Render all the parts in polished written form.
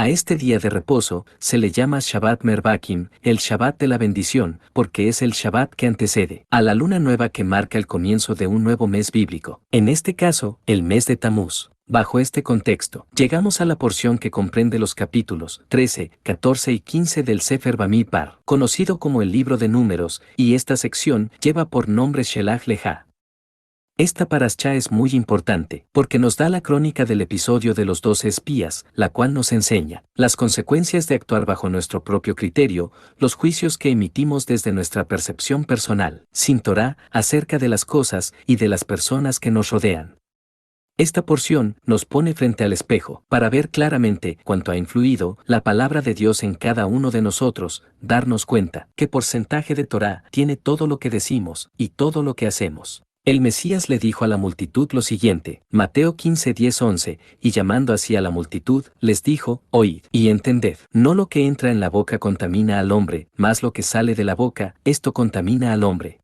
A este día de reposo se le llama Shabbat Merbakim, el Shabbat de la bendición, porque es el Shabbat que antecede a la luna nueva que marca el comienzo de un nuevo mes bíblico, en este caso, el mes de Tamuz. Bajo este contexto, llegamos a la porción que comprende los capítulos 13, 14 y 15 del Sefer Bamidbar, conocido como el Libro de Números, y esta sección lleva por nombre Shelach Leja. Esta parashá es muy importante, porque nos da la crónica del episodio de los 12 espías, la cual nos enseña las consecuencias de actuar bajo nuestro propio criterio, los juicios que emitimos desde nuestra percepción personal, sin Torá, acerca de las cosas y de las personas que nos rodean. Esta porción nos pone frente al espejo, para ver claramente cuánto ha influido la palabra de Dios en cada uno de nosotros, darnos cuenta qué porcentaje de Torá tiene todo lo que decimos y todo lo que hacemos. El Mesías le dijo a la multitud lo siguiente, Mateo 15, 10, 11, y llamando así a la multitud, les dijo, oíd y entended, no lo que entra en la boca contamina al hombre, mas lo que sale de la boca, esto contamina al hombre.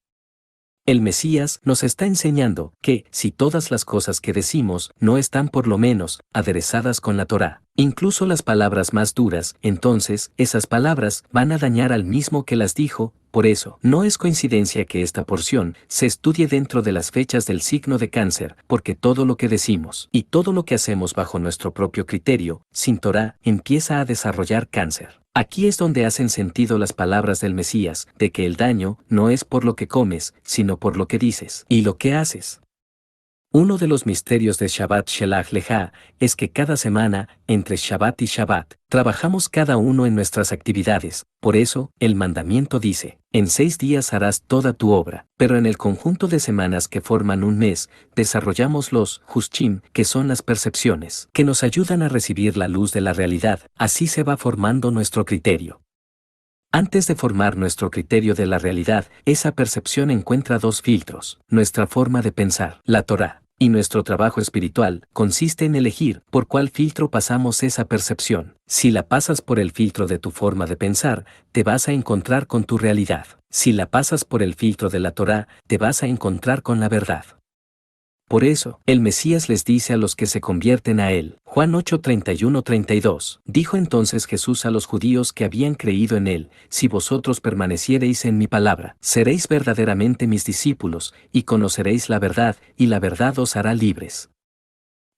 El Mesías nos está enseñando que, si todas las cosas que decimos no están por lo menos aderezadas con la Torá, incluso las palabras más duras, entonces esas palabras van a dañar al mismo que las dijo. Por eso, no es coincidencia que esta porción se estudie dentro de las fechas del signo de Cáncer, porque todo lo que decimos y todo lo que hacemos bajo nuestro propio criterio, sin Torá, empieza a desarrollar cáncer. Aquí es donde hacen sentido las palabras del Mesías, de que el daño no es por lo que comes, sino por lo que dices y lo que haces. Uno de los misterios de Shabbat Shelach Leja es que cada semana, entre Shabbat y Shabbat, trabajamos cada uno en nuestras actividades. Por eso, el mandamiento dice, en 6 días harás toda tu obra, pero en el conjunto de semanas que forman un mes, desarrollamos los Hushim, que son las percepciones, que nos ayudan a recibir la luz de la realidad. Así se va formando nuestro criterio. Antes de formar nuestro criterio de la realidad, esa percepción encuentra 2 filtros, nuestra forma de pensar, la Torá, y nuestro trabajo espiritual, consiste en elegir por cuál filtro pasamos esa percepción. Si la pasas por el filtro de tu forma de pensar, te vas a encontrar con tu realidad. Si la pasas por el filtro de la Torá, te vas a encontrar con la verdad. Por eso, el Mesías les dice a los que se convierten a él, Juan 8, 31, 32, dijo entonces Jesús a los judíos que habían creído en él, si vosotros permaneciereis en mi palabra, seréis verdaderamente mis discípulos, y conoceréis la verdad, y la verdad os hará libres.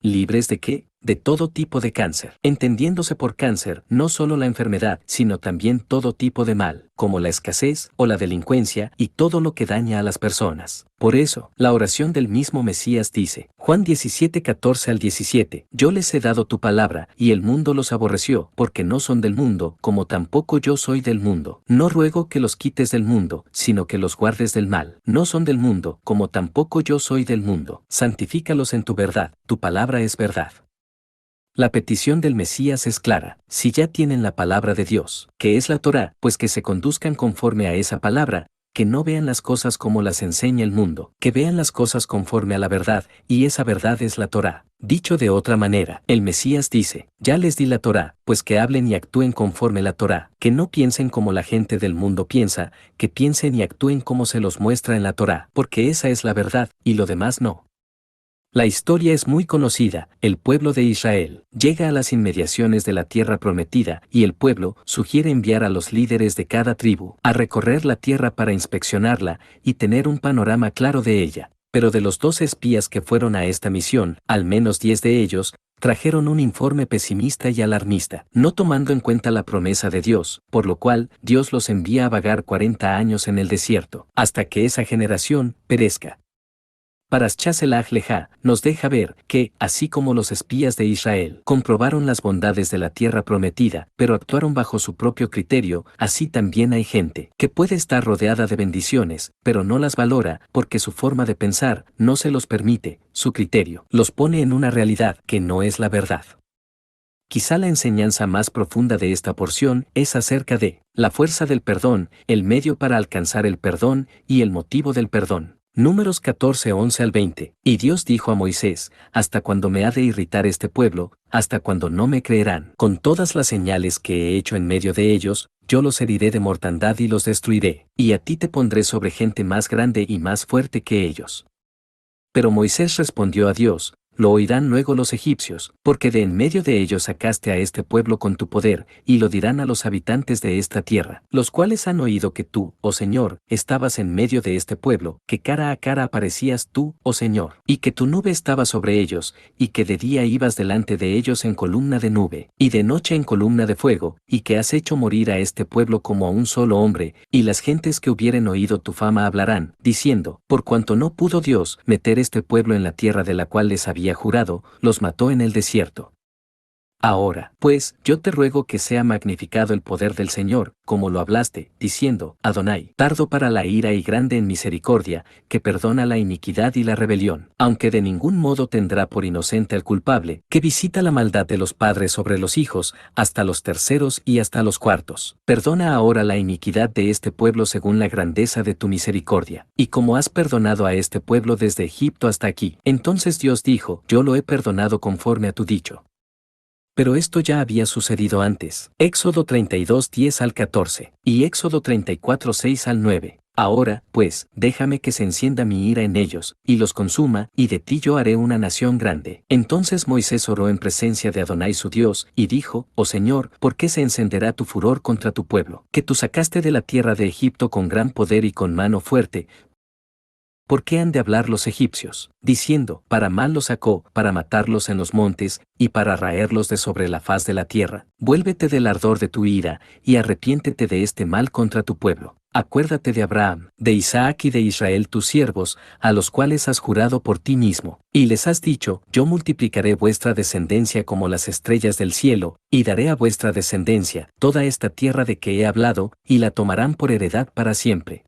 ¿Libres de qué? De todo tipo de cáncer. Entendiéndose por cáncer, no solo la enfermedad, sino también todo tipo de mal, como la escasez o la delincuencia y todo lo que daña a las personas. Por eso, la oración del mismo Mesías dice, Juan 17, 14 al 17, yo les he dado tu palabra, y el mundo los aborreció, porque no son del mundo, como tampoco yo soy del mundo. No ruego que los quites del mundo, sino que los guardes del mal. No son del mundo, como tampoco yo soy del mundo. Santifícalos en tu verdad, tu palabra es verdad. La petición del Mesías es clara, si ya tienen la palabra de Dios, que es la Torá, pues que se conduzcan conforme a esa palabra, que no vean las cosas como las enseña el mundo, que vean las cosas conforme a la verdad, y esa verdad es la Torá. Dicho de otra manera, el Mesías dice, ya les di la Torá, pues que hablen y actúen conforme la Torá, que no piensen como la gente del mundo piensa, que piensen y actúen como se los muestra en la Torá, porque esa es la verdad, y lo demás no. La historia es muy conocida, el pueblo de Israel llega a las inmediaciones de la tierra prometida y el pueblo sugiere enviar a los líderes de cada tribu a recorrer la tierra para inspeccionarla y tener un panorama claro de ella. Pero de los 12 espías que fueron a esta misión, al menos 10 de ellos trajeron un informe pesimista y alarmista, no tomando en cuenta la promesa de Dios, por lo cual Dios los envía a vagar 40 años en el desierto, hasta que esa generación perezca. Parashá Shelach Leja nos deja ver que, así como los espías de Israel comprobaron las bondades de la tierra prometida, pero actuaron bajo su propio criterio, así también hay gente que puede estar rodeada de bendiciones, pero no las valora porque su forma de pensar no se los permite, su criterio los pone en una realidad que no es la verdad. Quizá la enseñanza más profunda de esta porción es acerca de la fuerza del perdón, el medio para alcanzar el perdón y el motivo del perdón. Números 14, 11 al 20. Y Dios dijo a Moisés, ¿hasta cuándo me ha de irritar este pueblo? ¿Hasta cuándo no me creerán? Con todas las señales que he hecho en medio de ellos, yo los heriré de mortandad y los destruiré, y a ti te pondré sobre gente más grande y más fuerte que ellos. Pero Moisés respondió a Dios, lo oirán luego los egipcios, porque de en medio de ellos sacaste a este pueblo con tu poder, y lo dirán a los habitantes de esta tierra, los cuales han oído que tú, oh Señor, estabas en medio de este pueblo, que cara a cara aparecías tú, oh Señor, y que tu nube estaba sobre ellos, y que de día ibas delante de ellos en columna de nube, y de noche en columna de fuego, y que has hecho morir a este pueblo como a un solo hombre, y las gentes que hubieren oído tu fama hablarán, diciendo, por cuanto no pudo Dios meter este pueblo en la tierra de la cual les había jurado, los mató en el desierto. Ahora, pues, yo te ruego que sea magnificado el poder del Señor, como lo hablaste, diciendo, Adonai, tardo para la ira y grande en misericordia, que perdona la iniquidad y la rebelión, aunque de ningún modo tendrá por inocente al culpable, que visita la maldad de los padres sobre los hijos, hasta los terceros y hasta los cuartos. Perdona ahora la iniquidad de este pueblo según la grandeza de tu misericordia, y como has perdonado a este pueblo desde Egipto hasta aquí. Entonces Dios dijo, yo lo he perdonado conforme a tu dicho. Pero esto ya había sucedido antes. Éxodo 32, 10 al 14, y Éxodo 34, 6 al 9. Ahora, pues, déjame que se encienda mi ira en ellos, y los consuma, y de ti yo haré una nación grande. Entonces Moisés oró en presencia de Adonai su Dios, y dijo, oh Señor, ¿por qué se encenderá tu furor contra tu pueblo? Que tú sacaste de la tierra de Egipto con gran poder y con mano fuerte. ¿Por qué han de hablar los egipcios, diciendo, para mal los sacó, para matarlos en los montes, y para raerlos de sobre la faz de la tierra? Vuélvete del ardor de tu ira, y arrepiéntete de este mal contra tu pueblo. Acuérdate de Abraham, de Isaac y de Israel tus siervos, a los cuales has jurado por ti mismo, y les has dicho, yo multiplicaré vuestra descendencia como las estrellas del cielo, y daré a vuestra descendencia toda esta tierra de que he hablado, y la tomarán por heredad para siempre.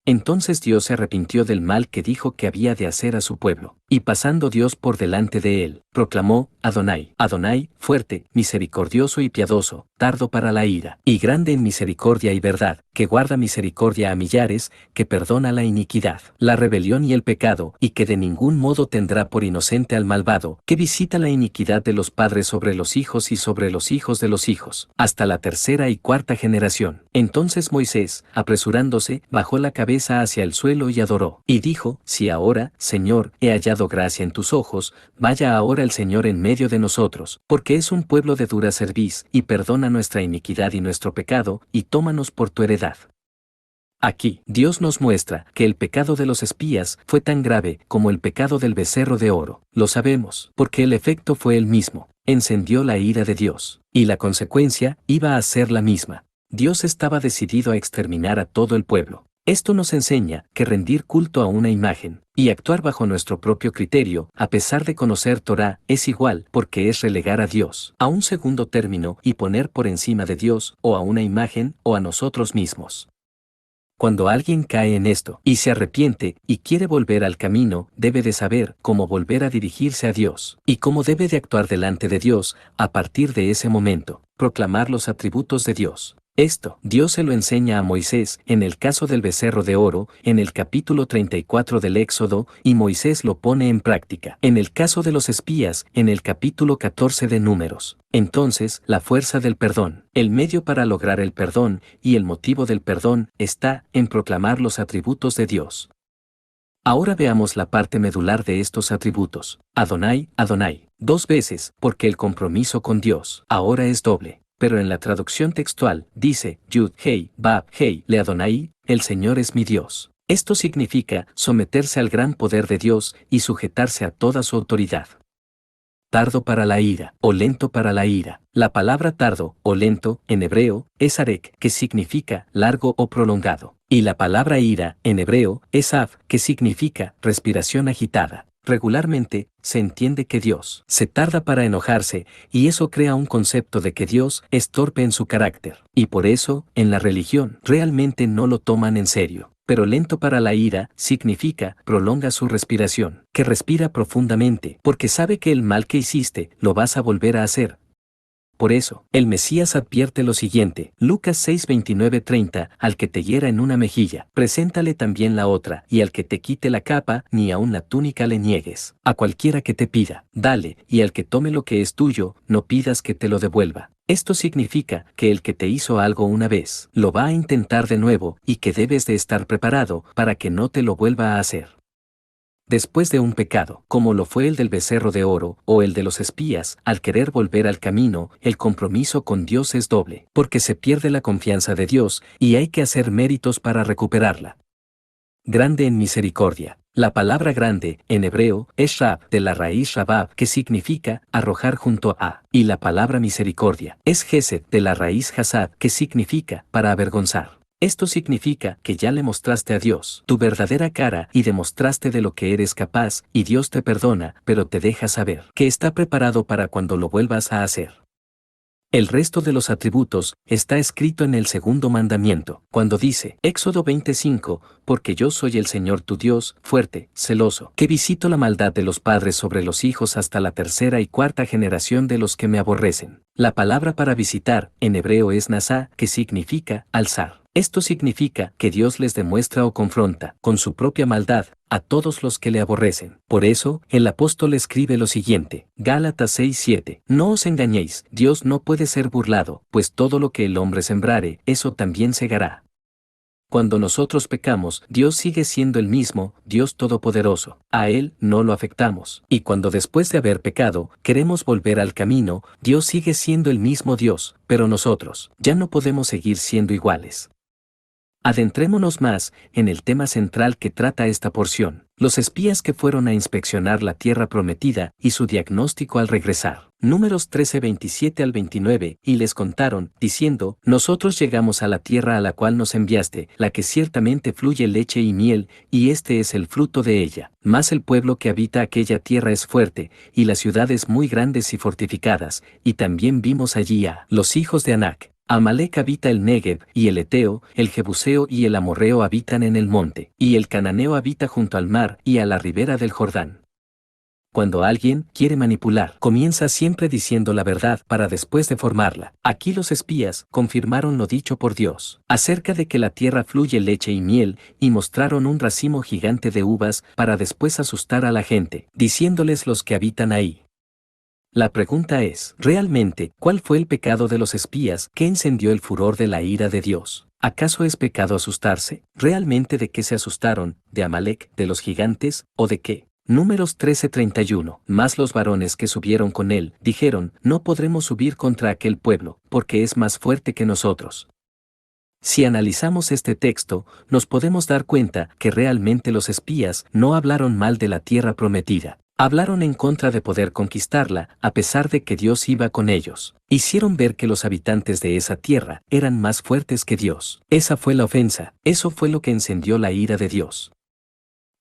Entonces Dios se arrepintió del mal que dijo que había de hacer a su pueblo, y pasando Dios por delante de él, proclamó, Adonai, Adonai, fuerte, misericordioso y piadoso, tardo para la ira, y grande en misericordia y verdad, que guarda misericordia a millares, que perdona la iniquidad, la rebelión y el pecado, y que de ningún modo tendrá por inocente al malvado, que visita la iniquidad de los padres sobre los hijos y sobre los hijos de los hijos, hasta la tercera y cuarta generación. Entonces Moisés, apresurándose, bajó la cabeza hacia el suelo y adoró, y dijo, si ahora, Señor, he hallado gracia en tus ojos, vaya ahora el Señor en medio de nosotros, porque es un pueblo de dura cerviz, y perdona nuestra iniquidad y nuestro pecado, y tómanos por tu heredad. Aquí, Dios nos muestra que el pecado de los espías fue tan grave como el pecado del becerro de oro. Lo sabemos, porque el efecto fue el mismo, encendió la ira de Dios, y la consecuencia iba a ser la misma. Dios estaba decidido a exterminar a todo el pueblo. Esto nos enseña que rendir culto a una imagen y actuar bajo nuestro propio criterio, a pesar de conocer Torá, es igual, porque es relegar a Dios a un segundo término y poner por encima de Dios, o a una imagen, o a nosotros mismos. Cuando alguien cae en esto y se arrepiente y quiere volver al camino, debe de saber cómo volver a dirigirse a Dios y cómo debe de actuar delante de Dios a partir de ese momento, proclamar los atributos de Dios. Esto, Dios se lo enseña a Moisés en el caso del becerro de oro, en el capítulo 34 del Éxodo, y Moisés lo pone en práctica. En el caso de los espías, en el capítulo 14 de Números. Entonces, la fuerza del perdón, el medio para lograr el perdón y el motivo del perdón está en proclamar los atributos de Dios. Ahora veamos la parte medular de estos atributos. Adonai, Adonai, 2 veces, porque el compromiso con Dios ahora es doble. Pero en la traducción textual, dice, Yud, Hei, Bab, Hei, Le Adonai, el Señor es mi Dios. Esto significa someterse al gran poder de Dios y sujetarse a toda su autoridad. Tardo para la ira, o lento para la ira. La palabra tardo, o lento, en hebreo, es arek, que significa largo o prolongado. Y la palabra ira, en hebreo, es av, que significa respiración agitada. Regularmente, se entiende que Dios se tarda para enojarse, y eso crea un concepto de que Dios es torpe en su carácter. Y por eso, en la religión, realmente no lo toman en serio. Pero lento para la ira significa prolonga su respiración, que respira profundamente, porque sabe que el mal que hiciste lo vas a volver a hacer. Por eso, el Mesías advierte lo siguiente, Lucas 6, 29, 30, al que te hiera en una mejilla, preséntale también la otra, y al que te quite la capa, ni aun la túnica le niegues. A cualquiera que te pida, dale, y al que tome lo que es tuyo, no pidas que te lo devuelva. Esto significa que el que te hizo algo una vez, lo va a intentar de nuevo, y que debes de estar preparado para que no te lo vuelva a hacer. después de un pecado, como lo fue el del becerro de oro, o el de los espías, al querer volver al camino, el compromiso con Dios es doble, porque se pierde la confianza de Dios, y hay que hacer méritos para recuperarla. Grande en misericordia. La palabra grande, en hebreo, es rab, de la raíz rabab, que significa arrojar junto a, y la palabra misericordia, es gesed, de la raíz hasad, que significa para avergonzar. Esto significa que ya le mostraste a Dios tu verdadera cara y demostraste de lo que eres capaz, y Dios te perdona, pero te deja saber que está preparado para cuando lo vuelvas a hacer. El resto de los atributos está escrito en el segundo mandamiento, cuando dice, Éxodo 25, porque yo soy el Señor tu Dios, fuerte, celoso, que visito la maldad de los padres sobre los hijos hasta la tercera y cuarta generación de los que me aborrecen. La palabra para visitar, en hebreo es nasá, que significa alzar. Esto significa que Dios les demuestra o confronta, con su propia maldad, a todos los que le aborrecen. Por eso, el apóstol escribe lo siguiente, Gálatas 6:7, no os engañéis, Dios no puede ser burlado, pues todo lo que el hombre sembrare, eso también segará. Cuando nosotros pecamos, Dios sigue siendo el mismo, Dios Todopoderoso. A Él no lo afectamos. Y cuando después de haber pecado, queremos volver al camino, Dios sigue siendo el mismo Dios, pero nosotros ya no podemos seguir siendo iguales. Adentrémonos más en el tema central que trata esta porción, los espías que fueron a inspeccionar la tierra prometida y su diagnóstico al regresar. Números 13:27 al 29, y les contaron, diciendo, nosotros llegamos a la tierra a la cual nos enviaste, la que ciertamente fluye leche y miel, y este es el fruto de ella. Mas el pueblo que habita aquella tierra es fuerte, y las ciudades muy grandes y fortificadas, y también vimos allí a los hijos de Anac. Amalek habita el Negev, y el Eteo, el Jebuseo y el Amorreo habitan en el monte, y el Cananeo habita junto al mar y a la ribera del Jordán. Cuando alguien quiere manipular, comienza siempre diciendo la verdad para después deformarla. Aquí los espías confirmaron lo dicho por Dios, acerca de que la tierra fluye leche y miel, y mostraron un racimo gigante de uvas para después asustar a la gente, diciéndoles los que habitan ahí. La pregunta es, ¿realmente cuál fue el pecado de los espías que encendió el furor de la ira de Dios? ¿Acaso es pecado asustarse? ¿Realmente de qué se asustaron? ¿De Amalek, de los gigantes, o de qué? Números 13:31. Mas los varones que subieron con él, dijeron, no podremos subir contra aquel pueblo, porque es más fuerte que nosotros. Si analizamos este texto, nos podemos dar cuenta que realmente los espías no hablaron mal de la tierra prometida. Hablaron en contra de poder conquistarla, a pesar de que Dios iba con ellos. Hicieron ver que los habitantes de esa tierra eran más fuertes que Dios. Esa fue la ofensa, eso fue lo que encendió la ira de Dios.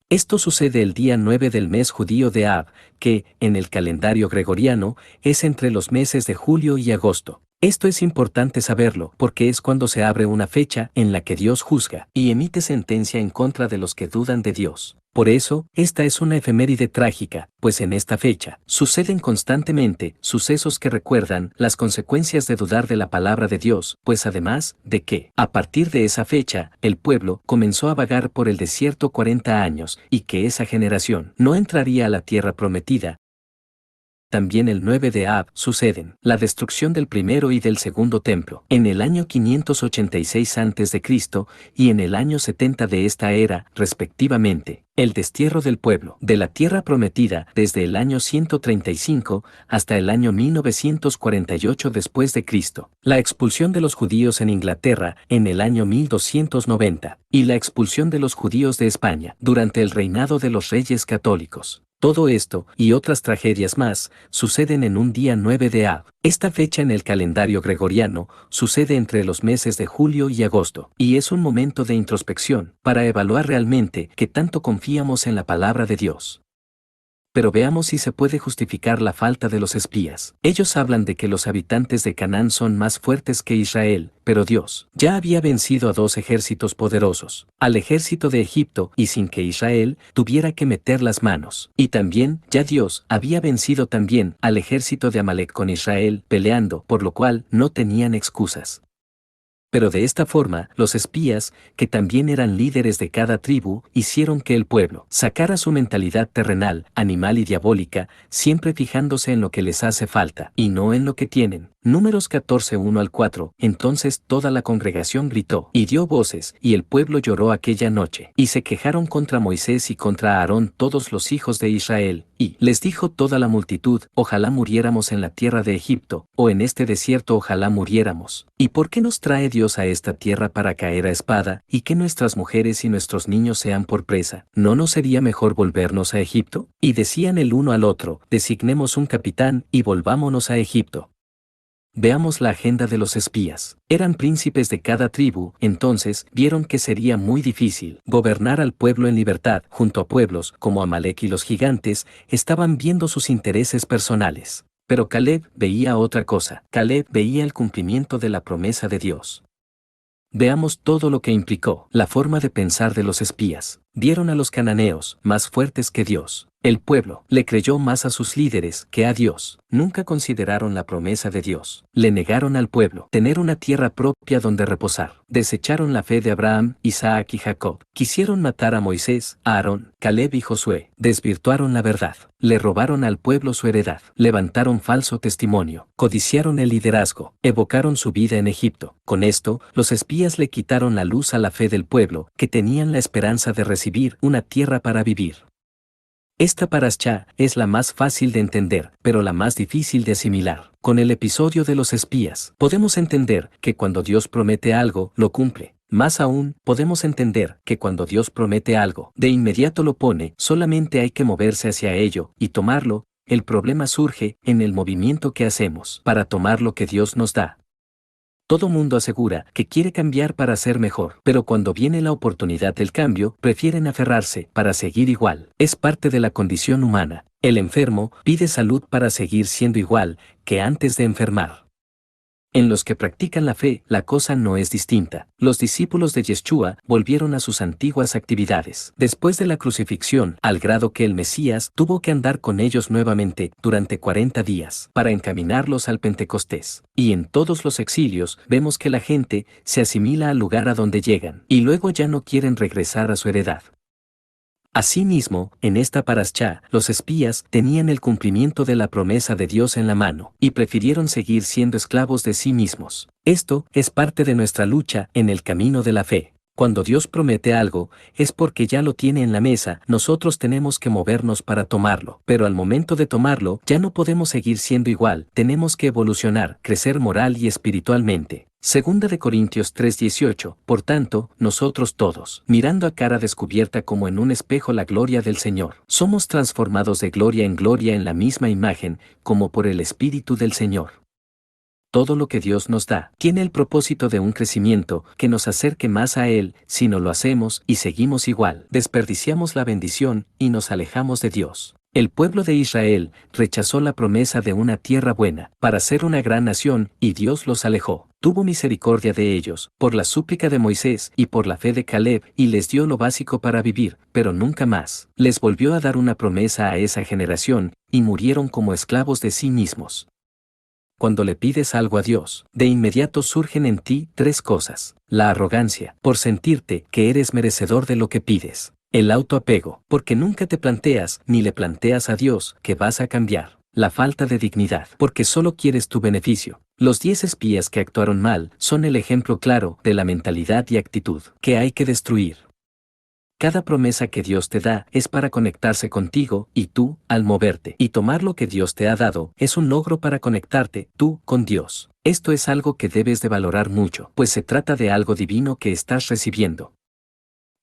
Esto sucede el día 9 del mes judío de Ab, que, en el calendario gregoriano, es entre los meses de julio y agosto. Esto es importante saberlo, porque es cuando se abre una fecha en la que Dios juzga y emite sentencia en contra de los que dudan de Dios. Por eso, esta es una efeméride trágica, pues en esta fecha suceden constantemente sucesos que recuerdan las consecuencias de dudar de la palabra de Dios, pues además de que, a partir de esa fecha, el pueblo comenzó a vagar por el desierto 40 años, y que esa generación no entraría a la tierra prometida. También el 9 de Ab suceden la destrucción del primero y del segundo templo, en el año 586 a.C. y en el año 70 de esta era, respectivamente, el destierro del pueblo de la tierra prometida desde el año 135 hasta el año 1948 después de Cristo, la expulsión de los judíos en Inglaterra en el año 1290, y la expulsión de los judíos de España durante el reinado de los reyes católicos. Todo esto, y otras tragedias más, suceden en un día 9 de Ab. Esta fecha en el calendario gregoriano sucede entre los meses de julio y agosto, y es un momento de introspección, para evaluar realmente qué tanto confiamos en la palabra de Dios. Pero veamos si se puede justificar la falta de los espías. Ellos hablan de que los habitantes de Canaán son más fuertes que Israel, pero Dios ya había vencido a dos ejércitos poderosos, al ejército de Egipto, y sin que Israel tuviera que meter las manos. Y también, ya Dios había vencido también al ejército de Amalek con Israel, peleando, por lo cual no tenían excusas. Pero de esta forma, los espías, que también eran líderes de cada tribu, hicieron que el pueblo sacara su mentalidad terrenal, animal y diabólica, siempre fijándose en lo que les hace falta, y no en lo que tienen. Números 14, 1 al 4. Entonces toda la congregación gritó, y dio voces, y el pueblo lloró aquella noche, y se quejaron contra Moisés y contra Aarón todos los hijos de Israel, y les dijo toda la multitud, ojalá muriéramos en la tierra de Egipto, o en este desierto ojalá muriéramos. ¿Y por qué nos trae Dios a esta tierra para caer a espada, y que nuestras mujeres y nuestros niños sean por presa? ¿No nos sería mejor volvernos a Egipto? Y decían el uno al otro, designemos un capitán, y volvámonos a Egipto. Veamos la agenda de los espías. Eran príncipes de cada tribu, entonces vieron que sería muy difícil gobernar al pueblo en libertad. Junto a pueblos como Amalek y los gigantes, estaban viendo sus intereses personales. Pero Caleb veía otra cosa. Caleb veía el cumplimiento de la promesa de Dios. Veamos todo lo que implicó la forma de pensar de los espías. Vieron a los cananeos más fuertes que Dios. El pueblo le creyó más a sus líderes que a Dios. Nunca consideraron la promesa de Dios. Le negaron al pueblo tener una tierra propia donde reposar. Desecharon la fe de Abraham, Isaac y Jacob. Quisieron matar a Moisés, a Aarón, Caleb y Josué. Desvirtuaron la verdad. Le robaron al pueblo su heredad. Levantaron falso testimonio. Codiciaron el liderazgo. Evocaron su vida en Egipto. Con esto, los espías le quitaron la luz a la fe del pueblo, que tenían la esperanza de recibir una tierra para vivir. Esta parashá es la más fácil de entender, pero la más difícil de asimilar. Con el episodio de los espías, podemos entender que cuando Dios promete algo, lo cumple. Más aún, podemos entender que cuando Dios promete algo, de inmediato lo pone, solamente hay que moverse hacia ello y tomarlo. El problema surge en el movimiento que hacemos para tomar lo que Dios nos da. Todo mundo asegura que quiere cambiar para ser mejor, pero cuando viene la oportunidad del cambio, prefieren aferrarse para seguir igual. Es parte de la condición humana. El enfermo pide salud para seguir siendo igual que antes de enfermar. En los que practican la fe, la cosa no es distinta. Los discípulos de Yeshua volvieron a sus antiguas actividades. Después de la crucifixión, al grado que el Mesías tuvo que andar con ellos nuevamente durante 40 días para encaminarlos al Pentecostés. Y en todos los exilios vemos que la gente se asimila al lugar a donde llegan, y luego ya no quieren regresar a su heredad. Asimismo, en esta parashá, los espías tenían el cumplimiento de la promesa de Dios en la mano, y prefirieron seguir siendo esclavos de sí mismos. Esto es parte de nuestra lucha en el camino de la fe. Cuando Dios promete algo, es porque ya lo tiene en la mesa, nosotros tenemos que movernos para tomarlo. Pero al momento de tomarlo, ya no podemos seguir siendo igual, tenemos que evolucionar, crecer moral y espiritualmente. Segunda de Corintios 3:18, por tanto, nosotros todos, mirando a cara descubierta como en un espejo la gloria del Señor, somos transformados de gloria en la misma imagen, como por el Espíritu del Señor. Todo lo que Dios nos da tiene el propósito de un crecimiento que nos acerque más a Él. Si no lo hacemos y seguimos igual, desperdiciamos la bendición y nos alejamos de Dios. El pueblo de Israel rechazó la promesa de una tierra buena para ser una gran nación y Dios los alejó. Tuvo misericordia de ellos, por la súplica de Moisés y por la fe de Caleb, y les dio lo básico para vivir, pero nunca más. Les volvió a dar una promesa a esa generación, y murieron como esclavos de sí mismos. Cuando le pides algo a Dios, de inmediato surgen en ti 3 cosas. La arrogancia, por sentirte que eres merecedor de lo que pides. El autoapego, porque nunca te planteas ni le planteas a Dios que vas a cambiar. La falta de dignidad, porque solo quieres tu beneficio. Los 10 espías que actuaron mal son el ejemplo claro de la mentalidad y actitud que hay que destruir. Cada promesa que Dios te da es para conectarse contigo, y tú, al moverte y tomar lo que Dios te ha dado, es un logro para conectarte, tú, con Dios. Esto es algo que debes de valorar mucho, pues se trata de algo divino que estás recibiendo.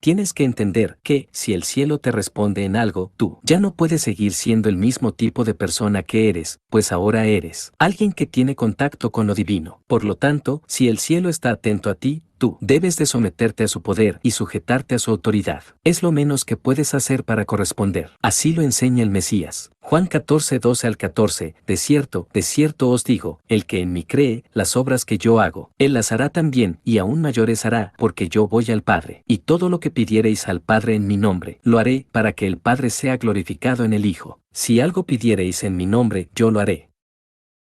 Tienes que entender que, si el cielo te responde en algo, tú ya no puedes seguir siendo el mismo tipo de persona que eres, pues ahora eres alguien que tiene contacto con lo divino. Por lo tanto, si el cielo está atento a ti, tú debes de someterte a su poder y sujetarte a su autoridad. Es lo menos que puedes hacer para corresponder. Así lo enseña el Mesías. Juan 14, 12 al 14, de cierto os digo, el que en mí cree, las obras que yo hago, él las hará también, y aún mayores hará, porque yo voy al Padre. Y todo lo que pidiereis al Padre en mi nombre, lo haré, para que el Padre sea glorificado en el Hijo. Si algo pidiereis en mi nombre, yo lo haré.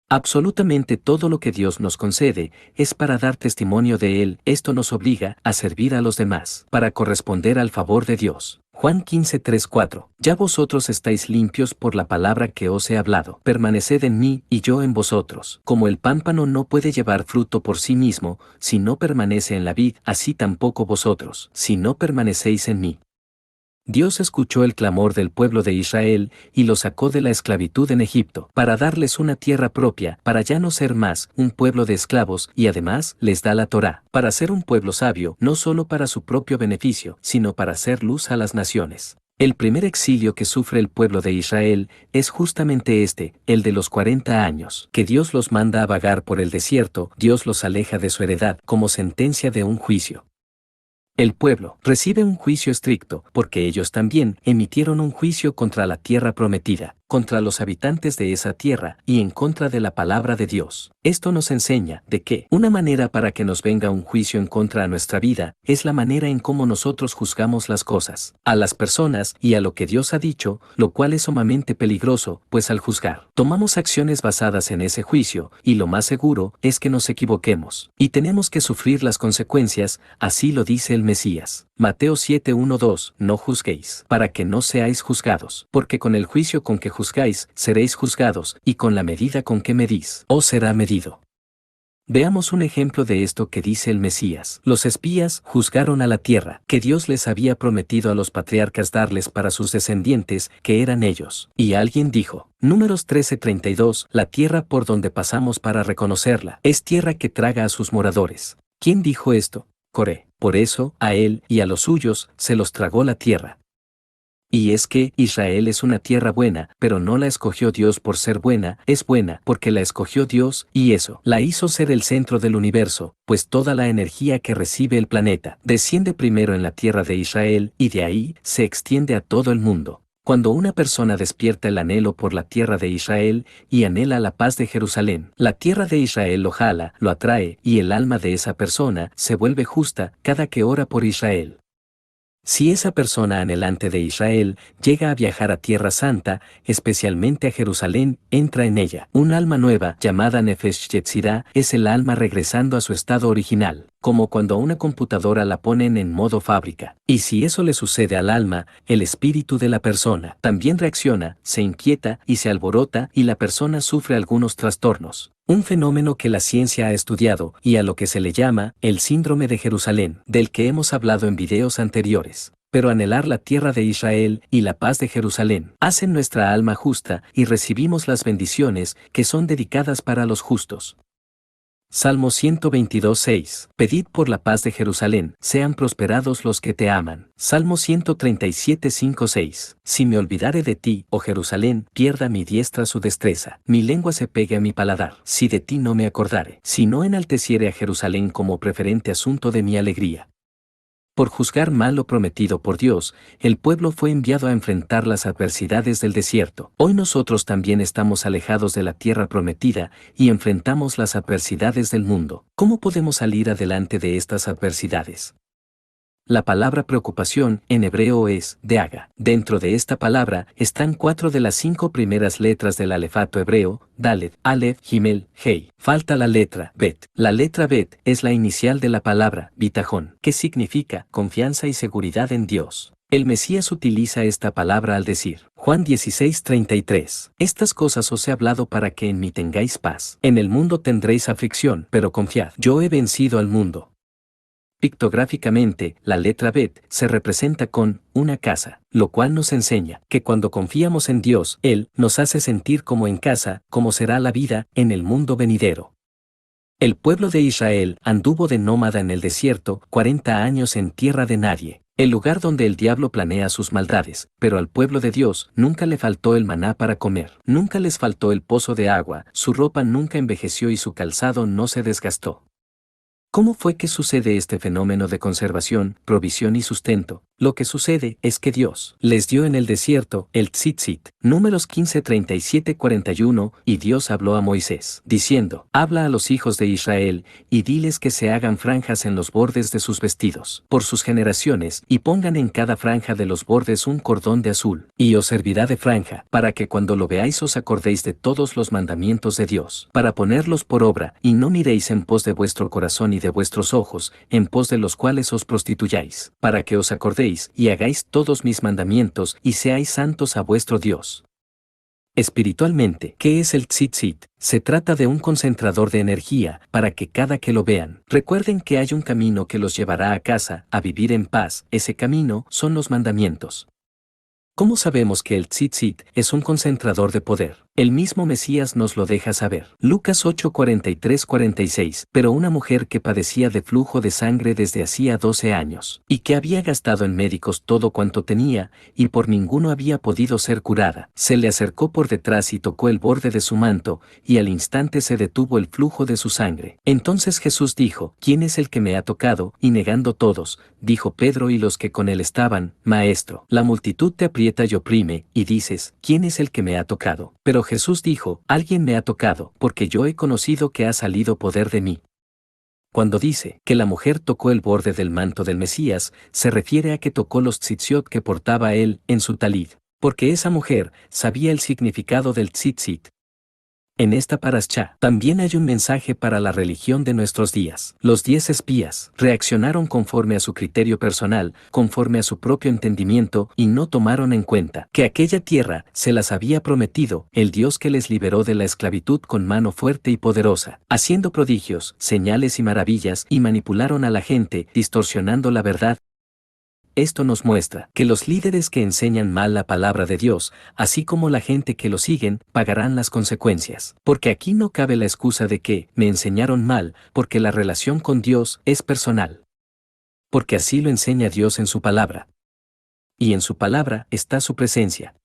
Absolutamente todo lo que Dios nos concede es para dar testimonio de Él. Esto nos obliga a servir a los demás, para corresponder al favor de Dios. Juan 15:3-4. Ya vosotros estáis limpios por la palabra que os he hablado. Permaneced en mí y yo en vosotros. Como el pámpano no puede llevar fruto por sí mismo, si no permanece en la vid, así tampoco vosotros, si no permanecéis en mí. Dios escuchó el clamor del pueblo de Israel y lo sacó de la esclavitud en Egipto, para darles una tierra propia, para ya no ser más un pueblo de esclavos, y además les da la Torá, para ser un pueblo sabio, no solo para su propio beneficio, sino para hacer luz a las naciones. El primer exilio que sufre el pueblo de Israel es justamente el de los 40 años, que Dios los manda a vagar por el desierto. Dios los aleja de su heredad como sentencia de un juicio. El pueblo recibe un juicio estricto, porque ellos también emitieron un juicio contra la tierra prometida, contra los habitantes de esa tierra y en contra de la palabra de Dios. Esto nos enseña de que una manera para que nos venga un juicio en contra a nuestra vida es la manera en cómo nosotros juzgamos las cosas, a las personas y a lo que Dios ha dicho, lo cual es sumamente peligroso, pues al juzgar, tomamos acciones basadas en ese juicio, y lo más seguro es que nos equivoquemos, y tenemos que sufrir las consecuencias. Así lo dice el Mesías. Mateo 7:1-2. No juzguéis, para que no seáis juzgados, porque con el juicio con que juzgáis, seréis juzgados, y con la medida con que medís, os será medido. Veamos un ejemplo de esto que dice el Mesías. Los espías juzgaron a la tierra, que Dios les había prometido a los patriarcas darles para sus descendientes, que eran ellos. Y alguien dijo, Números 13:32, la tierra por donde pasamos para reconocerla, es tierra que traga a sus moradores. ¿Quién dijo esto? Coré. Por eso, a él y a los suyos, se los tragó la tierra. Y es que Israel es una tierra buena, pero no la escogió Dios por ser buena, es buena porque la escogió Dios, y eso la hizo ser el centro del universo, pues toda la energía que recibe el planeta desciende primero en la tierra de Israel, y de ahí se extiende a todo el mundo. Cuando una persona despierta el anhelo por la tierra de Israel y anhela la paz de Jerusalén, la tierra de Israel lo jala, lo atrae, y el alma de esa persona se vuelve justa cada que ora por Israel. Si esa persona anhelante de Israel llega a viajar a Tierra Santa, especialmente a Jerusalén, entra en ella. Un alma nueva, llamada Nefesh Yetzirah, es el alma regresando a su estado original, como cuando a una computadora la ponen en modo fábrica. Y si eso le sucede al alma, el espíritu de la persona también reacciona, se inquieta y se alborota, y la persona sufre algunos trastornos. Un fenómeno que la ciencia ha estudiado y a lo que se le llama el síndrome de Jerusalén, del que hemos hablado en videos anteriores. Pero anhelar la tierra de Israel y la paz de Jerusalén hacen nuestra alma justa y recibimos las bendiciones que son dedicadas para los justos. Salmo 122:6. Pedid por la paz de Jerusalén, sean prosperados los que te aman. Salmo 137:5-6. Si me olvidare de ti, oh Jerusalén, pierda mi diestra su destreza, mi lengua se pegue a mi paladar, si de ti no me acordare, si no enalteciere a Jerusalén como preferente asunto de mi alegría. Por juzgar mal lo prometido por Dios, el pueblo fue enviado a enfrentar las adversidades del desierto. Hoy nosotros también estamos alejados de la tierra prometida y enfrentamos las adversidades del mundo. ¿Cómo podemos salir adelante de estas adversidades? La palabra preocupación en hebreo es deaga. Dentro de esta palabra están 4 de las 5 primeras letras del alefato hebreo, Dalet, Aleph, Gimel, Hei. Falta la letra Bet. La letra Bet es la inicial de la palabra bitajón, que significa confianza y seguridad en Dios. El Mesías utiliza esta palabra al decir, Juan 16:33, estas cosas os he hablado para que en mí tengáis paz. En el mundo tendréis aflicción, pero confiad, yo he vencido al mundo. Pictográficamente, la letra Bet se representa con una casa, lo cual nos enseña que cuando confiamos en Dios, Él nos hace sentir como en casa, como será la vida en el mundo venidero. El pueblo de Israel anduvo de nómada en el desierto 40 años en tierra de nadie, el lugar donde el diablo planea sus maldades, pero al pueblo de Dios nunca le faltó el maná para comer, nunca les faltó el pozo de agua, su ropa nunca envejeció y su calzado no se desgastó. ¿Cómo fue que sucede este fenómeno de conservación, provisión y sustento? Lo que sucede es que Dios les dio en el desierto el tzitzit, Números 15, 37, 41, y Dios habló a Moisés, diciendo, habla a los hijos de Israel, y diles que se hagan franjas en los bordes de sus vestidos, por sus generaciones, y pongan en cada franja de los bordes un cordón de azul, y os servirá de franja, para que cuando lo veáis os acordéis de todos los mandamientos de Dios, para ponerlos por obra, y no miréis en pos de vuestro corazón y de vuestros ojos, en pos de los cuales os prostituyáis, para que os acordéis y hagáis todos mis mandamientos y seáis santos a vuestro Dios. Espiritualmente, ¿qué es el tzitzit? Se trata de un concentrador de energía para que cada que lo vean, recuerden que hay un camino que los llevará a casa, a vivir en paz. Ese camino son los mandamientos. ¿Cómo sabemos que el tzitzit es un concentrador de poder? El mismo Mesías nos lo deja saber. Lucas 8, 43-46. Pero una mujer que padecía de flujo de sangre desde hacía 12 años, y que había gastado en médicos todo cuanto tenía, y por ninguno había podido ser curada, se le acercó por detrás y tocó el borde de su manto, y al instante se detuvo el flujo de su sangre. Entonces Jesús dijo, ¿quién es el que me ha tocado? Y negando todos, dijo Pedro y los que con él estaban, Maestro, la multitud te aprieta y oprime, y dices, ¿quién es el que me ha tocado? Pero Jesús dijo, alguien me ha tocado, porque yo he conocido que ha salido poder de mí. Cuando dice que la mujer tocó el borde del manto del Mesías, se refiere a que tocó los tzitziot que portaba él en su talid, porque esa mujer sabía el significado del tzitzit. En esta parashá también hay un mensaje para la religión de nuestros días. Los 10 espías reaccionaron conforme a su criterio personal, conforme a su propio entendimiento, y no tomaron en cuenta que aquella tierra se las había prometido el Dios que les liberó de la esclavitud con mano fuerte y poderosa, haciendo prodigios, señales y maravillas, y manipularon a la gente, distorsionando la verdad. Esto nos muestra que los líderes que enseñan mal la palabra de Dios, así como la gente que lo siguen, pagarán las consecuencias. Porque aquí no cabe la excusa de que me enseñaron mal, porque la relación con Dios es personal. Porque así lo enseña Dios en su palabra. Y en su palabra está su presencia.